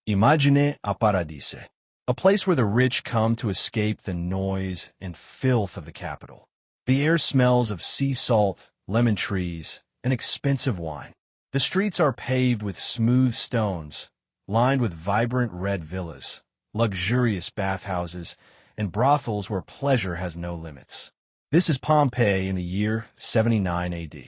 Imagine a paradise, a place where the rich come to escape the noise and filth of the capital. The air smells of sea salt, lemon trees, and expensive wine. The streets are paved with smooth stones, lined with vibrant red villas, luxurious bathhouses, and brothels where pleasure has no limits. This is Pompeii in the year 79 AD,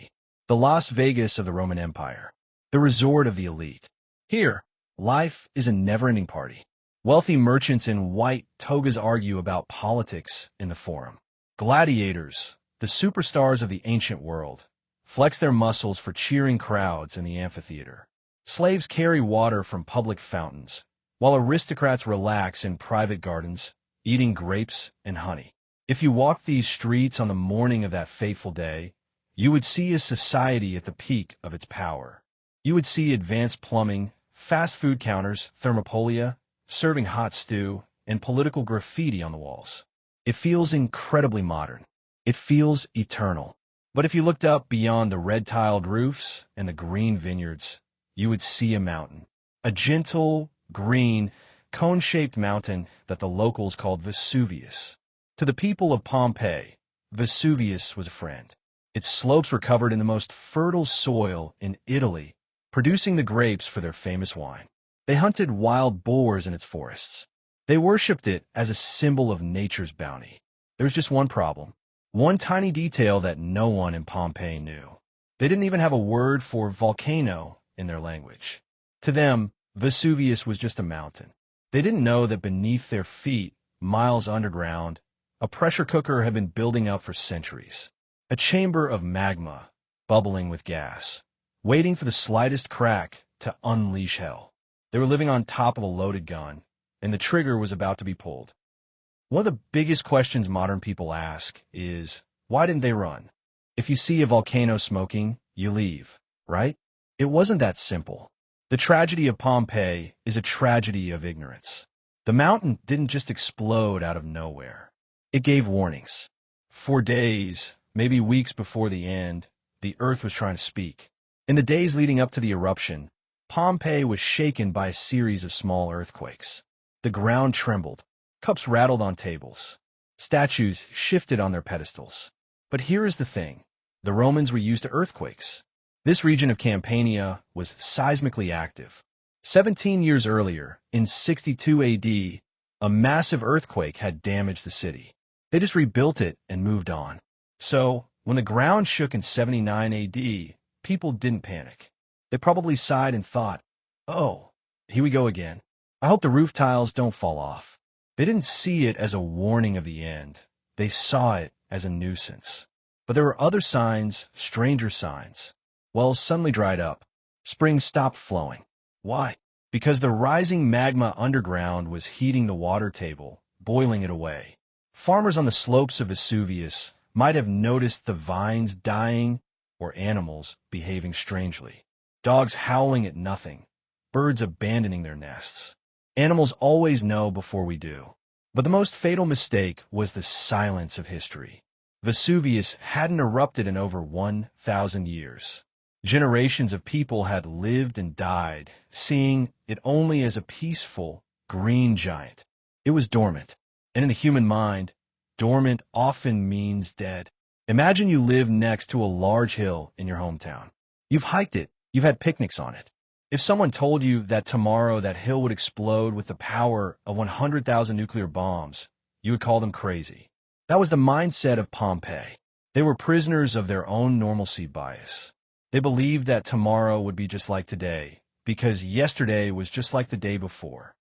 the Las Vegas of the Roman Empire, the resort of the elite. Here, life is a never-ending party. Wealthy merchants in white togas argue about politics in the forum. Gladiators, the superstars of the ancient world, flex their muscles for cheering crowds in the amphitheater. Slaves carry water from public fountains, while aristocrats relax in private gardens, eating grapes and honey. If you walked these streets on the morning of that fateful day, you would see a society at the peak of its power. You would see advanced plumbing, fast food counters, thermopolia, serving hot stew, and political graffiti on the walls. It feels incredibly modern. It feels eternal. But if you looked up beyond the red-tiled roofs and the green vineyards, you would see a mountain. A gentle, green, cone-shaped mountain that the locals called Vesuvius. To the people of Pompeii, Vesuvius was a friend. Its slopes were covered in the most fertile soil in Italy, producing the grapes for their famous wine. They hunted wild boars in its forests. They worshipped it as a symbol of nature's bounty. There was just one problem. One tiny detail that no one in Pompeii knew. They didn't even have a word for volcano in their language. To them, Vesuvius was just a mountain. They didn't know that beneath their feet, miles underground, a pressure cooker had been building up for centuries. A chamber of magma, bubbling with gas, waiting for the slightest crack to unleash hell. They were living on top of a loaded gun, and the trigger was about to be pulled. One of the biggest questions modern people ask is, why didn't they run? If you see a volcano smoking, you leave, right? It wasn't that simple. The tragedy of Pompeii is a tragedy of ignorance. The mountain didn't just explode out of nowhere. It gave warnings. For days, maybe weeks before the end, the earth was trying to speak. In the days leading up to the eruption, Pompeii was shaken by a series of small earthquakes. The ground trembled. Cups rattled on tables. Statues shifted on their pedestals. But here is the thing. The Romans were used to earthquakes. This region of Campania was seismically active. 17 years earlier, in 62 AD, a massive earthquake had damaged the city. They just rebuilt it and moved on. So, when the ground shook in 79 AD, people didn't panic. They probably sighed and thought, oh, here we go again. I hope the roof tiles don't fall off. They didn't see it as a warning of the end. They saw it as a nuisance. But there were other signs, stranger signs. Wells suddenly dried up. Springs stopped flowing. Why? Because the rising magma underground was heating the water table, boiling it away. Farmers on the slopes of Vesuvius might have noticed the vines dying or animals behaving strangely. Dogs howling at nothing, birds abandoning their nests. Animals always know before we do. But the most fatal mistake was the silence of history. Vesuvius hadn't erupted in over 1,000 years. Generations of people had lived and died, seeing it only as a peaceful, green giant. It was dormant. And in the human mind, dormant often means dead. Imagine you live next to a large hill in your hometown. You've hiked it. You've had picnics on it. If someone told you that tomorrow that hill would explode with the power of 100,000 nuclear bombs, you would call them crazy. That was the mindset of Pompeii. They were prisoners of their own normalcy bias. They believed that tomorrow would be just like today, because yesterday was just like the day before.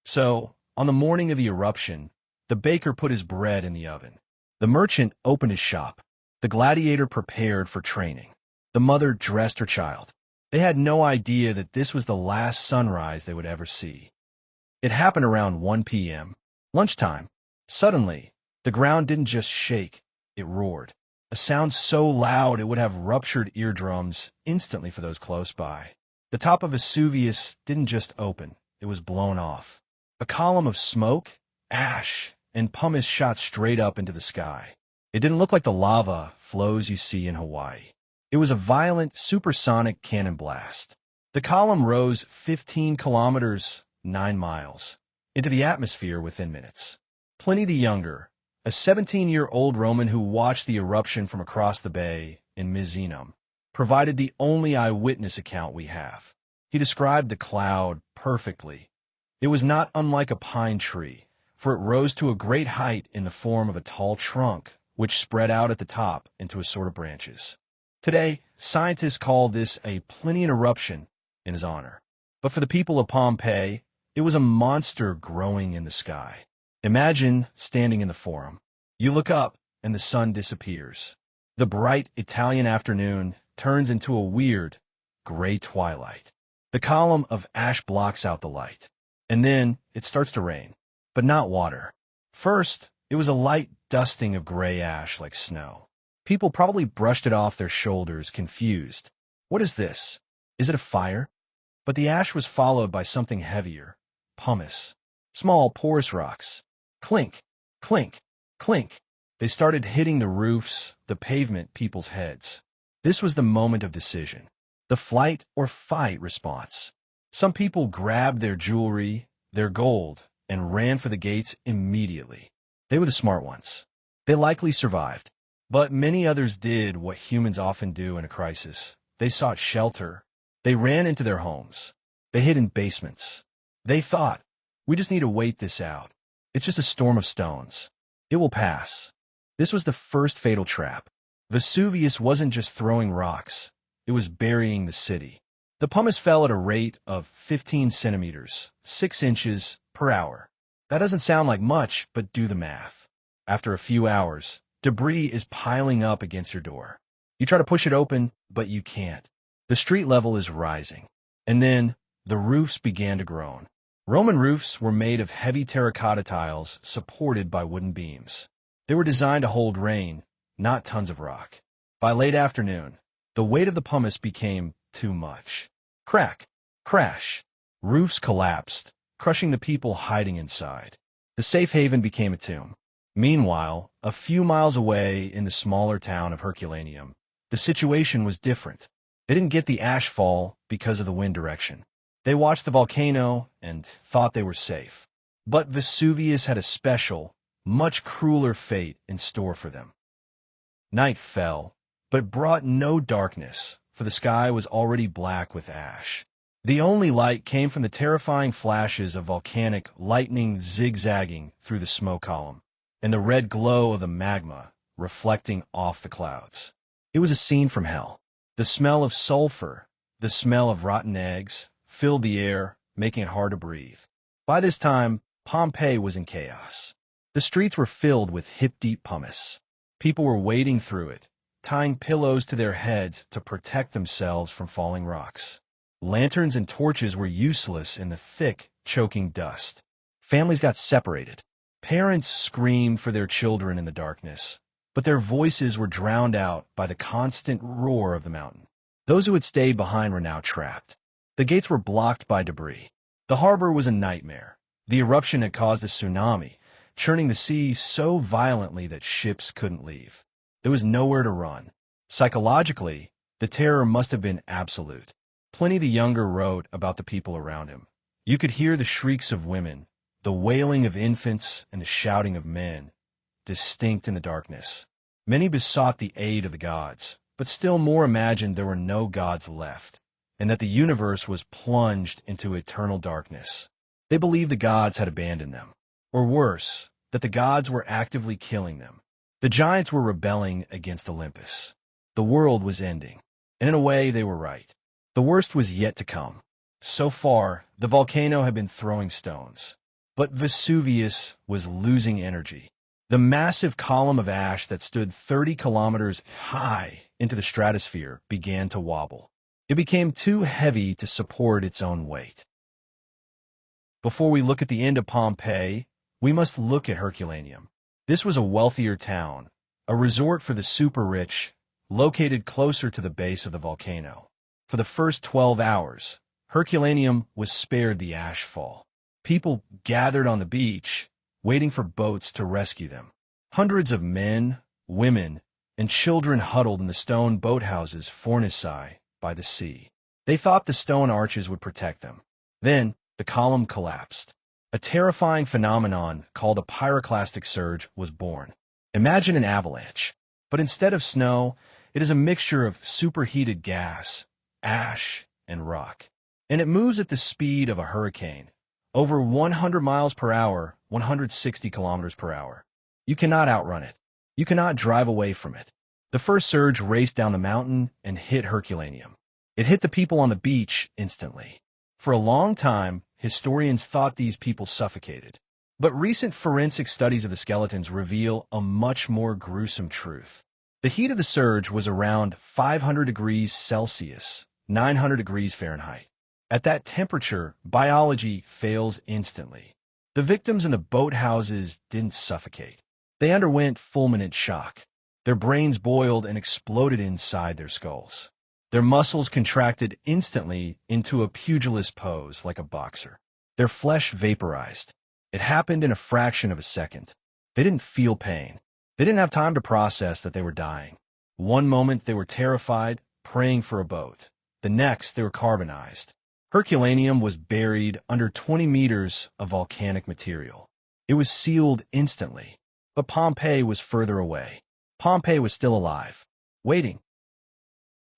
So, on the morning of the eruption, the baker put his bread in the oven. The merchant opened his shop. The gladiator prepared for training. The mother dressed her child. They had no idea that this was the last sunrise they would ever see. It happened around 1 p.m., lunchtime. Suddenly, the ground didn't just shake, it roared. A sound so loud it would have ruptured eardrums instantly for those close by. The top of Vesuvius didn't just open, it was blown off. A column of smoke, ash, and pumice shot straight up into the sky. It didn't look like the lava flows you see in Hawaii. It was a violent, supersonic cannon blast. The column rose 15 kilometers, 9 miles, into the atmosphere within minutes. Pliny the Younger, a 17-year-old Roman who watched the eruption from across the bay in Misenum, provided the only eyewitness account we have. He described the cloud perfectly. It was not unlike a pine tree, for it rose to a great height in the form of a tall trunk, which spread out at the top into a sort of branches. Today, scientists call this a Plinian eruption in his honor. But for the people of Pompeii, it was a monster growing in the sky. Imagine standing in the Forum. You look up, and the sun disappears. The bright Italian afternoon turns into a weird, gray twilight. The column of ash blocks out the light. And then it starts to rain, but not water. First, it was a light dusting of gray ash like snow. People probably brushed it off their shoulders, confused. What is this? Is it a fire? But the ash was followed by something heavier. Pumice. Small, porous rocks. Clink, clink, clink. They started hitting the roofs, the pavement, people's heads. This was the moment of decision. The flight or fight response. Some people grabbed their jewelry, their gold, and ran for the gates immediately. They were the smart ones. They likely survived. But many others did what humans often do in a crisis. They sought shelter. They ran into their homes. They hid in basements. They thought, we just need to wait this out. It's just a storm of stones. It will pass. This was the first fatal trap. Vesuvius wasn't just throwing rocks. It was burying the city. The pumice fell at a rate of 15 centimeters, 6 inches per hour. That doesn't sound like much, but do the math. After a few hours, debris is piling up against your door. You try to push it open, but you can't. The street level is rising. And then the roofs began to groan. Roman roofs were made of heavy terracotta tiles supported by wooden beams. They were designed to hold rain, not tons of rock. By late afternoon, the weight of the pumice became too much. Crack, crash. Roofs collapsed, crushing the people hiding inside. The safe haven became a tomb. Meanwhile, a few miles away in the smaller town of Herculaneum, the situation was different. They didn't get the ash fall because of the wind direction. They watched the volcano and thought they were safe. But Vesuvius had a special, much crueler fate in store for them. Night fell, but it brought no darkness, for the sky was already black with ash. The only light came from the terrifying flashes of volcanic lightning zigzagging through the smoke column, and the red glow of the magma reflecting off the clouds. It was a scene from hell. The smell of sulfur, the smell of rotten eggs, filled the air, making it hard to breathe. By this time, Pompeii was in chaos. The streets were filled with hip-deep pumice. People were wading through it, tying pillows to their heads to protect themselves from falling rocks. Lanterns and torches were useless in the thick, choking dust. Families got separated. Parents screamed for their children in the darkness, but their voices were drowned out by the constant roar of the mountain. Those who had stayed behind were now trapped. The gates were blocked by debris. The harbor was a nightmare. The eruption had caused a tsunami, churning the sea so violently that ships couldn't leave. There was nowhere to run. Psychologically, the terror must have been absolute. Pliny the Younger wrote about the people around him. You could hear the shrieks of women, the wailing of infants, and the shouting of men, distinct in the darkness. Many besought the aid of the gods, but still more imagined there were no gods left, and that the universe was plunged into eternal darkness. They believed the gods had abandoned them, or worse, that the gods were actively killing them. The giants were rebelling against Olympus. The world was ending, and in a way they were right. The worst was yet to come. So far, the volcano had been throwing stones, but Vesuvius was losing energy. The massive column of ash that stood 30 kilometers high into the stratosphere began to wobble. It became too heavy to support its own weight. Before we look at the end of Pompeii, we must look at Herculaneum. This was a wealthier town, a resort for the super-rich, located closer to the base of the volcano. For the first 12 hours, Herculaneum was spared the ash fall. People gathered on the beach, waiting for boats to rescue them. Hundreds of men, women, and children huddled in the stone boathouses fornaci by the sea. They thought the stone arches would protect them. Then, the column collapsed. A terrifying phenomenon called a pyroclastic surge was born. Imagine an avalanche, but instead of snow, it is a mixture of superheated gas, ash, and rock. And it moves at the speed of a hurricane, over 100 miles per hour, 160 kilometers per hour. You cannot outrun it. You cannot drive away from it. The first surge raced down the mountain and hit Herculaneum. It hit the people on the beach instantly. For a long time, historians thought these people suffocated. But recent forensic studies of the skeletons reveal a much more gruesome truth. The heat of the surge was around 500 degrees Celsius, 900 degrees Fahrenheit. At that temperature, biology fails instantly. The victims in the boathouses didn't suffocate. They underwent fulminant shock. Their brains boiled and exploded inside their skulls. Their muscles contracted instantly into a pugilist pose like a boxer. Their flesh vaporized. It happened in a fraction of a second. They didn't feel pain. They didn't have time to process that they were dying. One moment they were terrified, praying for a boat. The next they were carbonized. Herculaneum was buried under 20 meters of volcanic material. It was sealed instantly. But Pompeii was further away. Pompeii was still alive, waiting.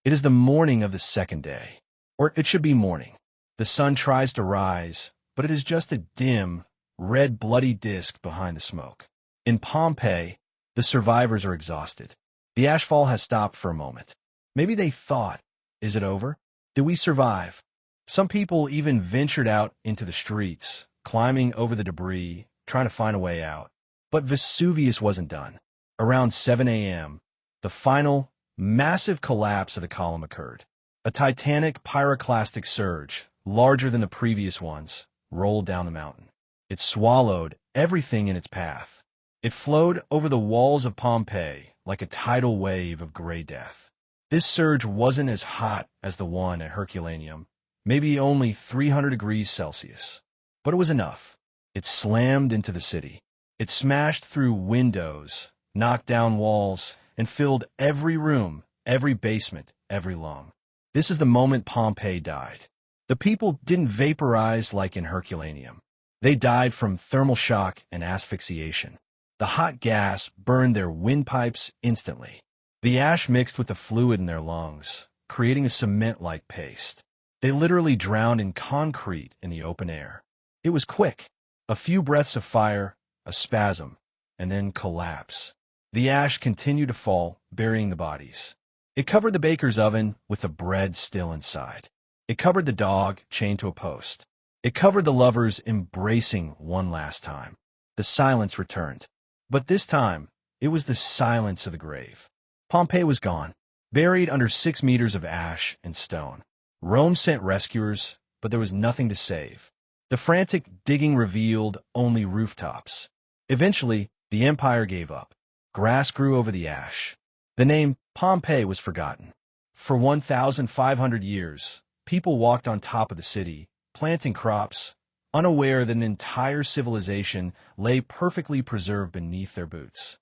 It is the morning of the second day, or it should be morning. The sun tries to rise, but it is just a dim, red bloody disk behind the smoke. In Pompeii, the survivors are exhausted. The ashfall has stopped for a moment. Maybe they thought, is it over? Did we survive? Some people even ventured out into the streets, climbing over the debris, trying to find a way out. But Vesuvius wasn't done. Around 7 a.m., the final, massive collapse of the column occurred. A titanic pyroclastic surge, larger than the previous ones, rolled down the mountain. It swallowed everything in its path. It flowed over the walls of Pompeii like a tidal wave of gray death. This surge wasn't as hot as the one at Herculaneum, maybe only 300 degrees Celsius. But it was enough. It slammed into the city. It smashed through windows, knocked down walls, and filled every room, every basement, every lung. This is the moment Pompeii died. The people didn't vaporize like in Herculaneum. They died from thermal shock and asphyxiation. The hot gas burned their windpipes instantly. The ash mixed with the fluid in their lungs, creating a cement-like paste. They literally drowned in concrete in the open air. It was quick. A few breaths of fire, a spasm, and then collapse. The ash continued to fall, burying the bodies. It covered the baker's oven with the bread still inside. It covered the dog chained to a post. It covered the lovers embracing one last time. The silence returned. But this time, it was the silence of the grave. Pompeii was gone, buried under 6 meters of ash and stone. Rome sent rescuers, but there was nothing to save. The frantic digging revealed only rooftops. Eventually, the empire gave up. Grass grew over the ash. The name Pompeii was forgotten. For 1,500 years, people walked on top of the city, planting crops, unaware that an entire civilization lay perfectly preserved beneath their boots.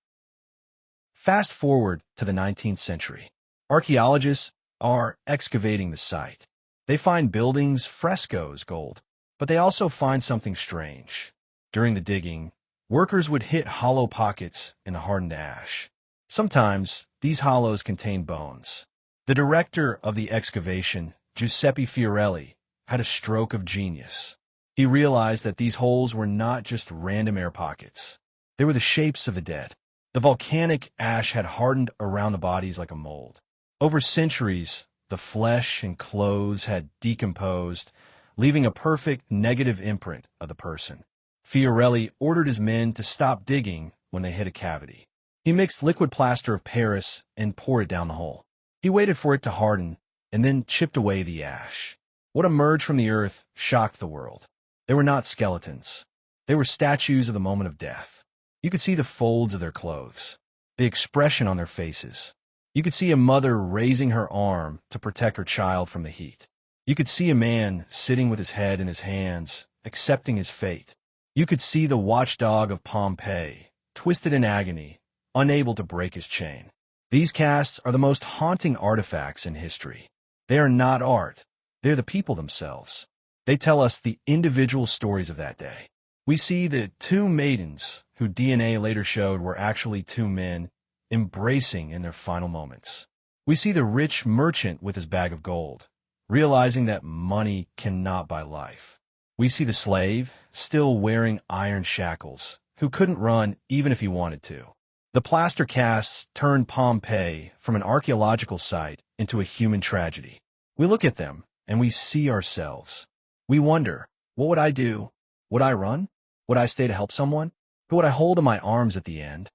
Fast forward to the 19th century. Archaeologists are excavating the site. They find buildings, frescoes, gold, but they also find something strange. During the digging, workers would hit hollow pockets in the hardened ash. Sometimes, these hollows contained bones. The director of the excavation, Giuseppe Fiorelli, had a stroke of genius. He realized that these holes were not just random air pockets. They were the shapes of the dead. The volcanic ash had hardened around the bodies like a mold. Over centuries, the flesh and clothes had decomposed, leaving a perfect negative imprint of the person. Fiorelli ordered his men to stop digging when they hit a cavity. He mixed liquid plaster of Paris and poured it down the hole. He waited for it to harden and then chipped away the ash. What emerged from the earth shocked the world. They were not skeletons. They were statues of the moment of death. You could see the folds of their clothes, the expression on their faces. You could see a mother raising her arm to protect her child from the heat. You could see a man sitting with his head in his hands, accepting his fate. You could see the watchdog of Pompeii, twisted in agony, unable to break his chain. These casts are the most haunting artifacts in history. They are not art. They're the people themselves. They tell us the individual stories of that day. We see the two maidens, who DNA later showed were actually two men, embracing in their final moments. We see the rich merchant with his bag of gold, realizing that money cannot buy life. We see the slave, still wearing iron shackles, who couldn't run even if he wanted to. The plaster casts turned Pompeii from an archaeological site into a human tragedy. We look at them, and we see ourselves. We wonder, what would I do? Would I run? Would I stay to help someone? Who would I hold in my arms at the end?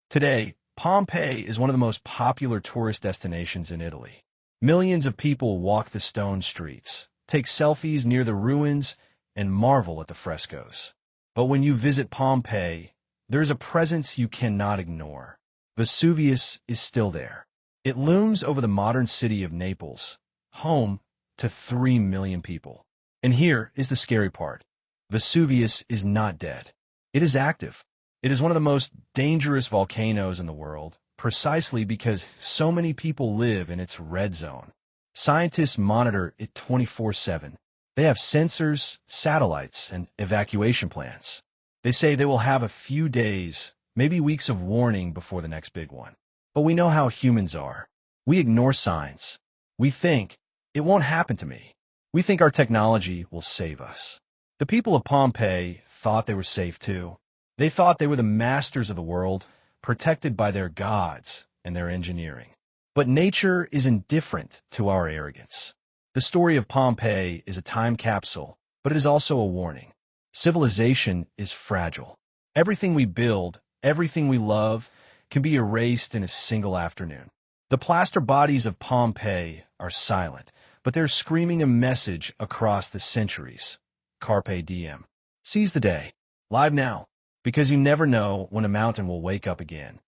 Today, Pompeii is one of the most popular tourist destinations in Italy. Millions of people walk the stone streets, take selfies near the ruins, and marvel at the frescoes. But when you visit Pompeii, there is a presence you cannot ignore. Vesuvius is still there. It looms over the modern city of Naples, home to 3 million people. And here is the scary part. Vesuvius is not dead. It is active. It is one of the most dangerous volcanoes in the world, precisely because so many people live in its red zone. Scientists monitor it 24/7. They have sensors, satellites, and evacuation plans. They say they will have a few days, maybe weeks of warning before the next big one. But we know how humans are. We ignore signs. We think, it won't happen to me. We think our technology will save us. The people of Pompeii thought they were safe too. They thought they were the masters of the world, protected by their gods and their engineering. But nature is indifferent to our arrogance. The story of Pompeii is a time capsule, but it is also a warning. Civilization is fragile. Everything we build, everything we love, can be erased in a single afternoon. The plaster bodies of Pompeii are silent, but they're screaming a message across the centuries. Carpe diem. Seize the day. Live now, because you never know when a mountain will wake up again.